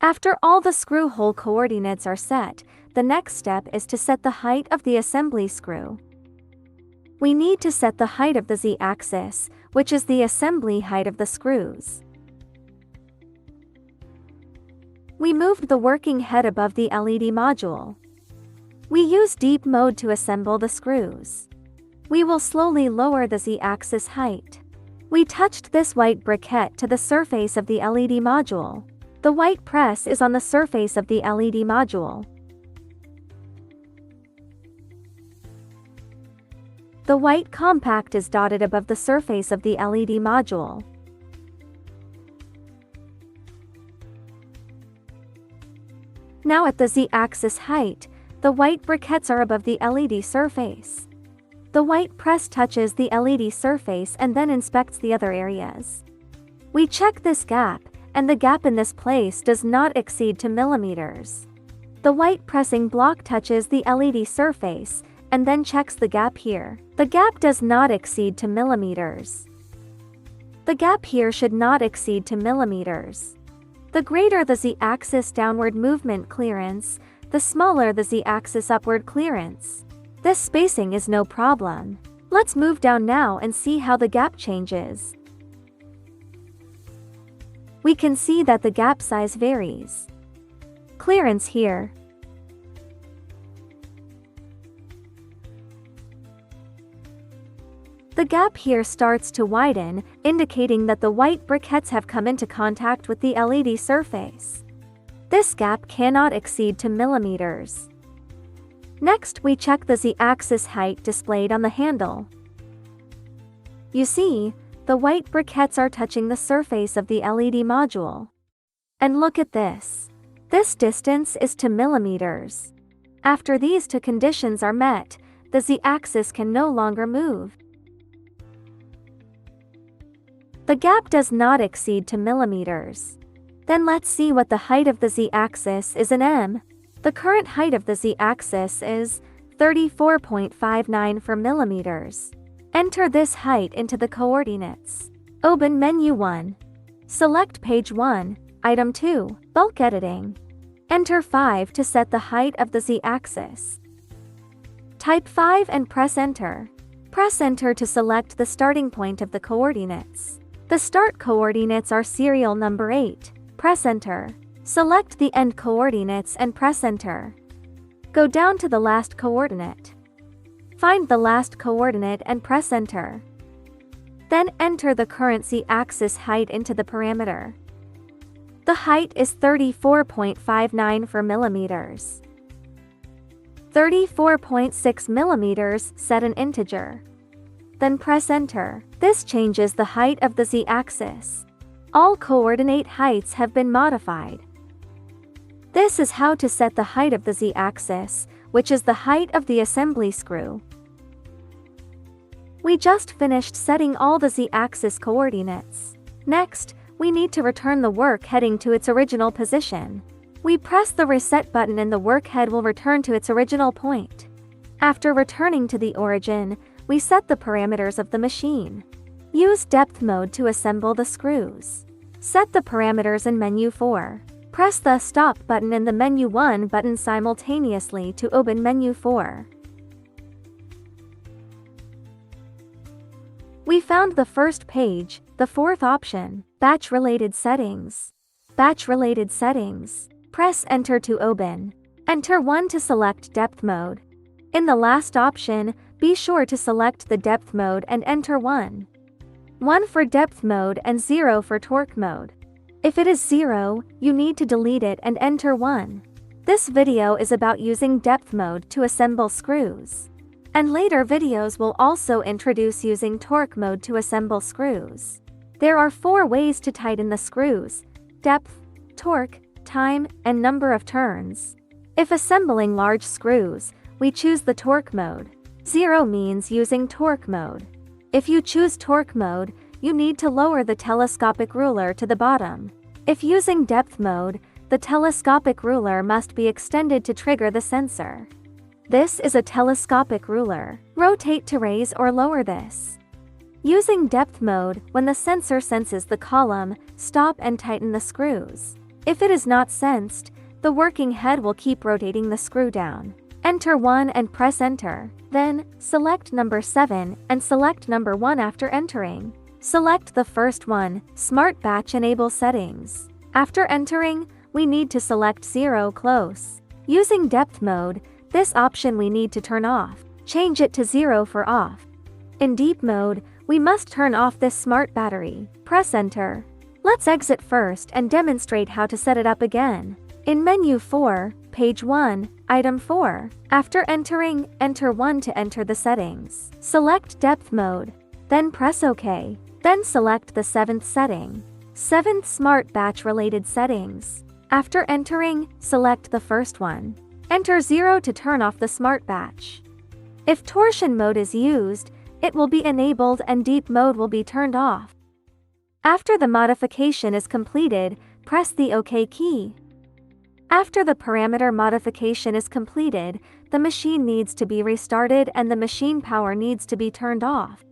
After all the screw hole coordinates are set, the next step is to set the height of the assembly screw. We need to set the height of the z-axis, which is the assembly height of the screws. We moved the working head above the LED module. We use deep mode to assemble the screws. We will slowly lower the z-axis height. We touched this white briquette to the surface of the LED module. The white press is on the surface of the LED module. The white compact is dotted above the surface of the LED module. Now at the z-axis height, the white briquettes are above the LED surface. The white press touches the LED surface and then inspects the other areas. We check this gap, and the gap in this place does not exceed 2 millimeters. The white pressing block touches the LED surface, and then checks the gap here. The gap does not exceed 2 millimeters. The gap here should not exceed 2 millimeters. The greater the z-axis downward movement clearance, the smaller the z-axis upward clearance. This spacing is no problem. Let's move down now and see how the gap changes. We can see that the gap size varies. Clearance here. The gap here starts to widen, indicating that the white briquettes have come into contact with the LED surface. This gap cannot exceed 2 millimeters. Next, we check the z-axis height displayed on the handle. You see, the white briquettes are touching the surface of the LED module. And look at this. This distance is 2 millimeters. After these two conditions are met, the z-axis can no longer move. The gap does not exceed 2 millimeters. Then let's see what the height of the z-axis is in m. The current height of the z-axis is 34.59 millimeters. Enter this height into the coordinates. Open menu 1. Select page 1, item 2, bulk editing. Enter 5 to set the height of the z-axis. Type 5 and press enter. Press enter to select the starting point of the coordinates. The start coordinates are serial number 8. Press enter. Select the end coordinates and press enter. Go down to the last coordinate. Find the last coordinate and press enter. Then enter the current z-axis height into the parameter. The height is 34.59 millimeters. 34.6 millimeters, set an integer. Then press enter. This changes the height of the z-axis. All coordinate heights have been modified. This is how to set the height of the z-axis, which is the height of the assembly screw. We just finished setting all the z-axis coordinates. Next, we need to return the work heading to its original position. We press the reset button and the work head will return to its original point. After returning to the origin, we set the parameters of the machine. Use depth mode to assemble the screws. Set the parameters in menu 4. Press the stop button and the menu 1 button simultaneously to open menu 4. We found the first page, the fourth option, batch related settings. Batch related settings. Press enter to open. Enter 1 to select depth mode. In the last option, be sure to select the depth mode and enter 1. 1 for depth mode and 0 for torque mode. If it is 0, you need to delete it and enter 1. This video is about using depth mode to assemble screws. And later videos will also introduce using torque mode to assemble screws. There are 4 ways to tighten the screws: depth, torque, time, and number of turns. If assembling large screws, we choose the torque mode. 0 means using torque mode. If you choose torque mode, you need to lower the telescopic ruler to the bottom. If using depth mode, the telescopic ruler must be extended to trigger the sensor. This is a telescopic ruler. Rotate to raise or lower this. Using depth mode, when the sensor senses the column, stop and tighten the screws. If it is not sensed, the working head will keep rotating the screw down. Enter 1 and press enter. Then, select number 7 and select number 1 after entering. Select the first one, Smart Batch Enable Settings. After entering, we need to select 0 close. Using depth mode, this option we need to turn off. Change it to 0 for off. In deep mode, we must turn off this smart battery. Press enter. Let's exit first and demonstrate how to set it up again. In menu 4, page 1, item 4. After entering, enter 1 to enter the settings. Select depth mode. Then press OK. Then select the 7th setting. 7th Smart Batch Related Settings. After entering, select the first one. Enter 0 to turn off the Smart Batch. If torsion mode is used, it will be enabled and deep mode will be turned off. After the modification is completed, press the OK key. After the parameter modification is completed, the machine needs to be restarted and the machine power needs to be turned off.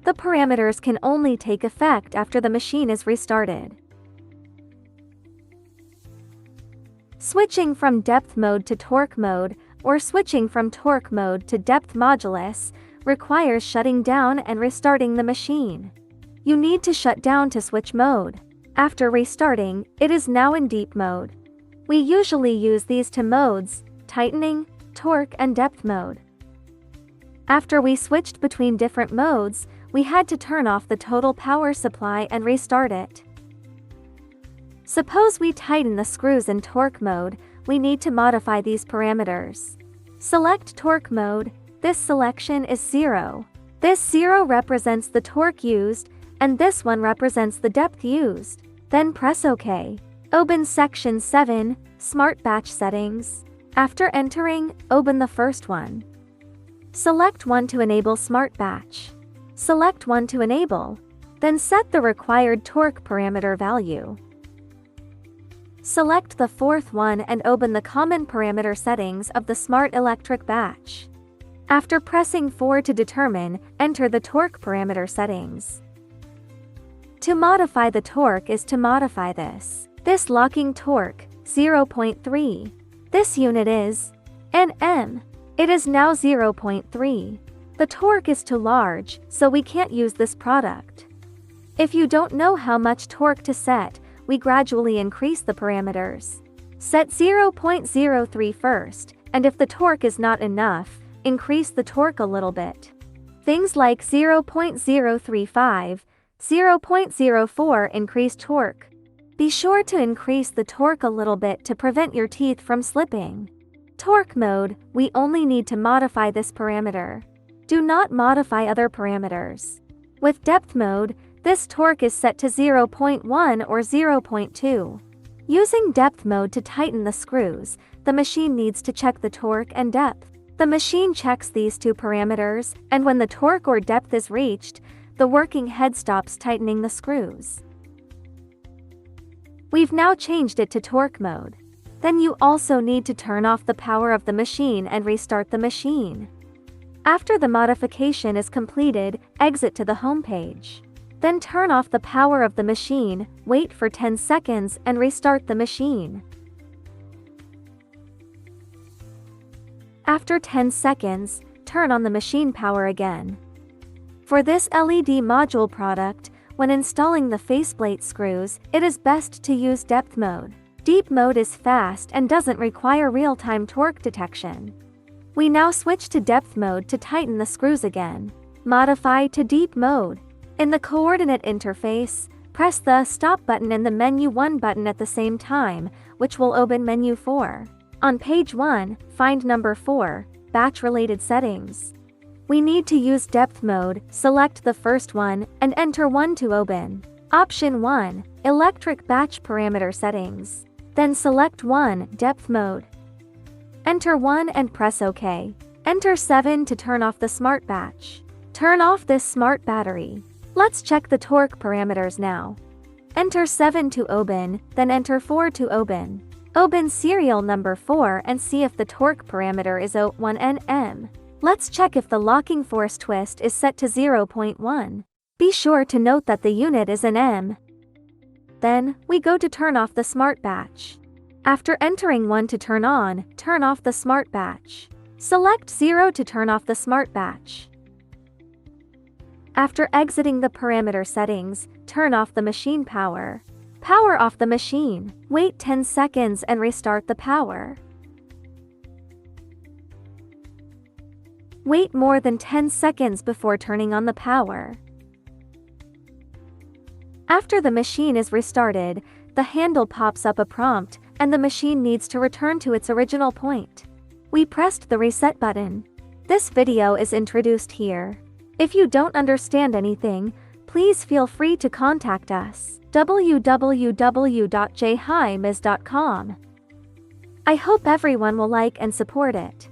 The parameters can only take effect after the machine is restarted. Switching from depth mode to torque mode, or switching from torque mode to depth modulus, requires shutting down and restarting the machine. You need to shut down to switch mode. After restarting, it is now in deep mode. We usually use these two modes, tightening, torque and depth mode. After we switched between different modes, we had to turn off the total power supply and restart it. Suppose we tighten the screws in torque mode, we need to modify these parameters. Select torque mode. This selection is 0. This 0 represents the torque used, and this one represents the depth used. Then press OK. Open section 7, Smart Batch Settings. After entering, open the first one. Select 1 to enable Smart Batch. Select 1 to enable. Then set the required torque parameter value. Select the fourth one and open the common parameter settings of the Smart Electric Batch. After pressing 4 to determine, enter the torque parameter settings. To modify the torque is to modify this. This locking torque, 0.3. This unit is Nm. It is now 0.3. The torque is too large, so we can't use this product. If you don't know how much torque to set, we gradually increase the parameters. Set 0.03 first, and if the torque is not enough, increase the torque a little bit. Things like 0.035, 0.04 increase torque. Be sure to increase the torque a little bit to prevent your teeth from slipping. Torque mode, we only need to modify this parameter. Do not modify other parameters. With depth mode, this torque is set to 0.1 or 0.2. Using depth mode to tighten the screws, the machine needs to check the torque and depth. The machine checks these two parameters, and when the torque or depth is reached, the working head stops tightening the screws. We've now changed it to torque mode. Then you also need to turn off the power of the machine and restart the machine. After the modification is completed, exit to the home page. Then turn off the power of the machine, wait for 10 seconds and restart the machine. After 10 seconds, turn on the machine power again. For this LED module product, when installing the faceplate screws, it is best to use depth mode. Deep mode is fast and doesn't require real-time torque detection. We now switch to depth mode to tighten the screws again. Modify to deep mode. In the coordinate interface, press the Stop button and the Menu 1 button at the same time, which will open Menu 4. On page 1, find number 4, Batch Related Settings. We need to use depth mode, select the first one, and enter 1 to open. Option 1, Electric Batch Parameter Settings. Then select 1, Depth Mode. Enter 1 and press OK. Enter 7 to turn off the Smart Batch. Turn off this smart battery. Let's check the torque parameters now. Enter 7 to open, then enter 4 to open. Open serial number 4 and see if the torque parameter is 0.1 Nm. Let's check if the locking force twist is set to 0.1. Be sure to note that the unit is an M. Then, we go to turn off the smart batch. After entering 1 to turn on, turn off the smart batch. Select 0 to turn off the smart batch. After exiting the parameter settings, turn off the machine power. Power off the machine. Wait 10 seconds and restart the power. Wait more than 10 seconds before turning on the power. After the machine is restarted, the handle pops up a prompt, and the machine needs to return to its original point. We pressed the reset button. This video is introduced here. If you don't understand anything, please feel free to contact us. www.jhimes.com. I hope everyone will like and support it.